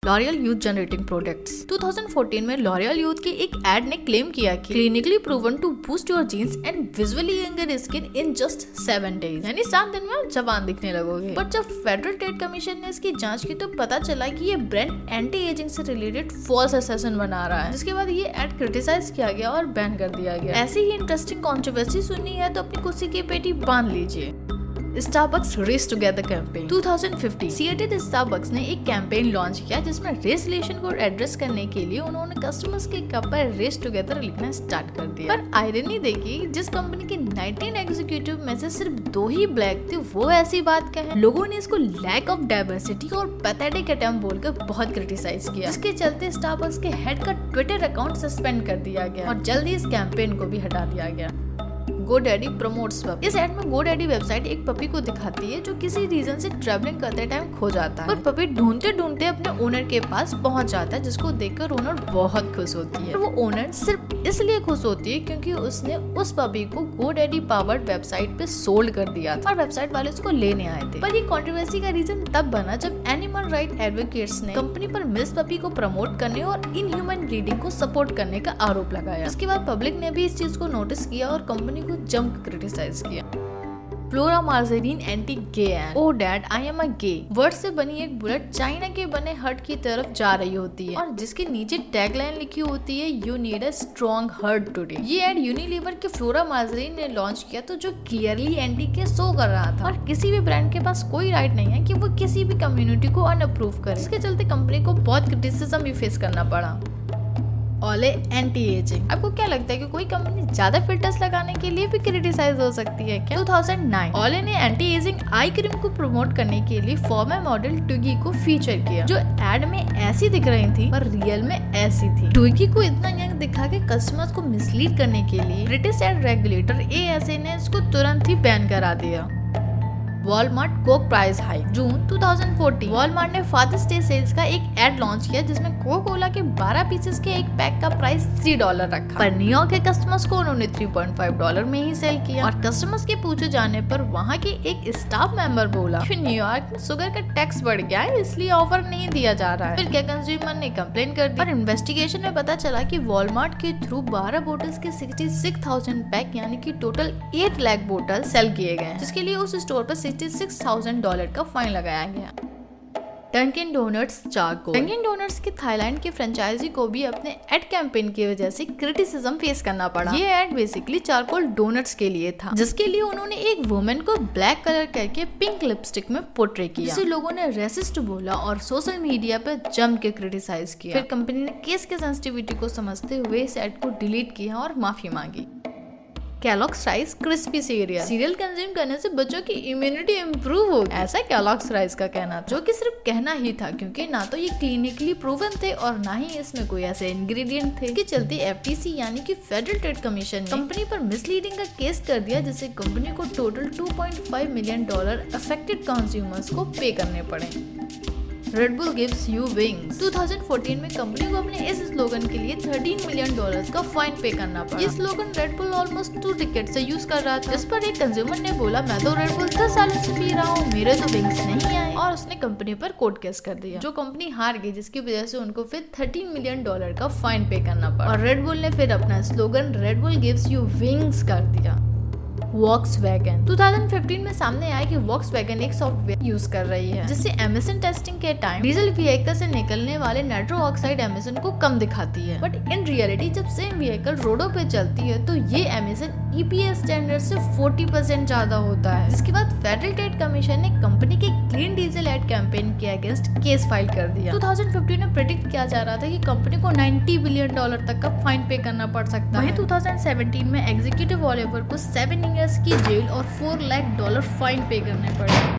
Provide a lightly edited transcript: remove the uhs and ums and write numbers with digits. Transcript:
L'Oréal youth generating products. 2014 में L'Oréal youth की एक एड ने क्लेम किया कि clinically proven to boost your genes and visually younger skin in just 7 days, यानी 7 दिन में आप जवान दिखने लगोगे। बट जब फेडरल ट्रेड कमीशन ने इसकी जांच की तो पता चला कि ये ब्रांड एंटी एजिंग से रिलेटेड फॉल्स असेसन बना रहा है, जिसके बाद ये एड क्रिटिसाइज किया गया और बैन कर दिया गया। ऐसी ही इंटरेस्टिंग कंट्रोवर्सी सुननी है तो अपनी कुर्सी की पेटी बांध लीजिए। Starbucks Race Together campaign. 2015 Seattle Starbucks ने एक कैंपेन लॉन्च किया जिसमें रेस रिलेशन को एड्रेस करने के लिए उन्होंने कस्टमर्स के कप पर रेस टुगेदर लिखना स्टार्ट कर दिया। पर आयरनी देखी, जिस कंपनी के 19 एग्जीक्यूटिव में से सिर्फ 2 ही ब्लैक थे, वो ऐसी बात कहे। लोगों ने इसको लैक ऑफ डाइवर्सिटी और पैथेटिक अटेम्प्ट बोलकर बहुत क्रिटिसाइज किया, जिसके चलते स्टारबक्स के हेड का ट्विटर अकाउंट सस्पेंड कर दिया गया और जल्दी इस कैंपेन को भी हटा दिया गया। GoDaddy प्रमोट्स पप। इस एड में GoDaddy वेबसाइट एक पपी को दिखाती है जो किसी रीजन से ट्रैवलिंग करते टाइम खो जाता है, पर पपी ढूंढते ढूंढते अपने ओनर के पास पहुंच जाता है, जिसको देखकर ओनर बहुत खुश होती है। वो ओनर सिर्फ इसलिए खुश होती है क्योंकि उसने उस पपी को GoDaddy पावर्ड वेबसाइट पे सोल्ड कर दिया था और वेबसाइट वाले उसको लेने आए थे। पर ये कंट्रोवर्सी का रीजन तब बना जब एनिमल राइट एडवोकेट्स ने कंपनी पर मिस पपी को प्रमोट करने और इनह्यूमन ब्रीडिंग को सपोर्ट करने का आरोप लगाया। इसके बाद पब्लिक ने भी इस चीज को नोटिस किया और कंपनी को जम क्रिटिसाइज किया। Flora margarine anti gay and oh dad I am a gay word से बनी एक बुलेट चाइना के बने हर्ट की तरफ जा रही होती है और जिसके नीचे टैगलाइन लिखी होती है you need a strong heart today. ये एड यूनिलीवर के फ्लोरा मार्जेरीन ने लॉन्च किया तो जो क्लियरली एंटी के शो कर रहा था और किसी भी ब्रांड के पास कोई राइट नहीं है कि वो किसी भी कम्युनिटी को अनअप्रूव करे। इसके चलते कंपनी को बहुत क्रिटिसिज्म भी फेस करना पड़ा। ओले एंटी एजिंग। आपको क्या लगता है कि कोई कंपनी ज्यादा फिल्टर्स लगाने के लिए भी क्रिटिसाइज हो सकती है क्या? 2009 ओले ने एंटी एजिंग आई क्रीम को प्रमोट करने के लिए फॉर्मर मॉडल ट्विगी को फीचर किया, जो एड में ऐसी दिख रही थी पर रियल में ऐसी थी। ट्विगी को इतना यंग दिखा के कस्टमर्स को मिसलीड करने के लिए ब्रिटिश एड रेगुलेटर ASA ने इसको तुरंत ही बैन करा दिया। Walmart Coke price hike. June 2014 Walmart ने फादर्स डे सेल्स का एक एड लॉन्च किया जिसमें कोका कोला के 12 पीसेस के एक पैक का प्राइस $3 रखा, पर न्यूयॉर्क के कस्टमर्स को उन्होंने $3.5 में ही सेल किया। और कस्टमर्स के पूछे जाने पर वहाँ के एक स्टाफ मेंबर बोला कि न्यूयॉर्क में शुगर का टैक्स बढ़ गया है इसलिए ऑफर नहीं दिया जा रहा है। फिर क्या कंज्यूमर ने कंप्लेन कर दी और इन्वेस्टिगेशन में पता चला कि वॉलमार्ट के थ्रू 12 बोटल्स के 66,000 पैक यानी कि टोटल 8 लाख बोतल सेल किए गए, जिसके लिए उस स्टोर पर $66,000 का फाइन लगाया गया। Dunkin Donuts charcoal. Dunkin Donuts की थाईलैंड की फ्रेंचाइजी को भी अपने एड कैंपेन की वजह से क्रिटिसिज्म फेस करना पड़ा। ये एड बेसिकली चारकोल डोनट्स के लिए था, जिसके लिए उन्होंने एक वुमेन को ब्लैक कलर करके पिंक लिपस्टिक में पोर्ट्रे किया, जिसे लोगों ने रेसिस्ट बोला और सोशल मीडिया पे जम के क्रिटिसाइज किया। फिर कंपनी ने केस के सेंसिटिविटी को समझते हुए इस एड को डिलीट किया और माफी मांगी। Kellogg's rice crispy serial consume करने से बच्चों की इम्यूनिटी इम्प्रूव होगी, ऐसा Kellogg's राइस का कहना था, जो कि सिर्फ कहना ही था क्योंकि ना तो ये क्लिनिकली प्रूवन थे और ना ही इसमें कोई ऐसे इंग्रेडिएंट थे। इसके चलते FTC यानी कि फेडरल ट्रेड कमीशन ने कंपनी पर मिसलीडिंग का केस कर दिया, जिससे कंपनी को टोटल $2.5 मिलियन अफेक्टेड कंज्यूमर्स को पे करने पड़े। Red Bull gives you wings। 2014 में कंपनी को अपने इस स्लोगन के लिए $13 मिलियन का फाइन पे करना पड़ा। ये slogan Red Bull almost 2 decade से यूज कर रहा था, जिस पर एक कंज्यूमर ने बोला मैं तो Red Bull 10 सालों से पी रहा हूँ, मेरे तो विंग्स नहीं आए, और उसने कंपनी पर कोर्ट केस कर दिया, जो कंपनी हार गई, जिसकी वजह से उनको फिर $13 मिलियन का फाइन पे करना पड़ा। और Red Bull ने फिर अपना slogan Red Bull gives you wings कर दिया। Volkswagen 2015 में सामने आया कि Volkswagen एक सॉफ्टवेयर यूज कर रही है जिससे एमिशन टेस्टिंग के टाइम डीजल व्हीकल से निकलने वाले नाइट्रो ऑक्साइड एमिशन को कम दिखाती है, बट इन रियलिटी जब सेम व्हीकल रोडों पे चलती है तो ये एमिशन EPA स्टैंडर्ड से 40% ज्यादा होता है। जिसके बाद फेडरल ट्रेड कमीशन ने कंपनी के क्लीन डीजल एड कैंपेन के अगेंस्ट केस फाइल कर दिया। 2015 में प्रेडिक्ट किया जा रहा था कि कंपनी को $90 बिलियन तक का फाइन पे करना पड़ सकता है। 2017 में एग्जीक्यूटिव ऑलिवर को 7 इयर्स की जेल और $4 लाख फाइन पे करने पड़े।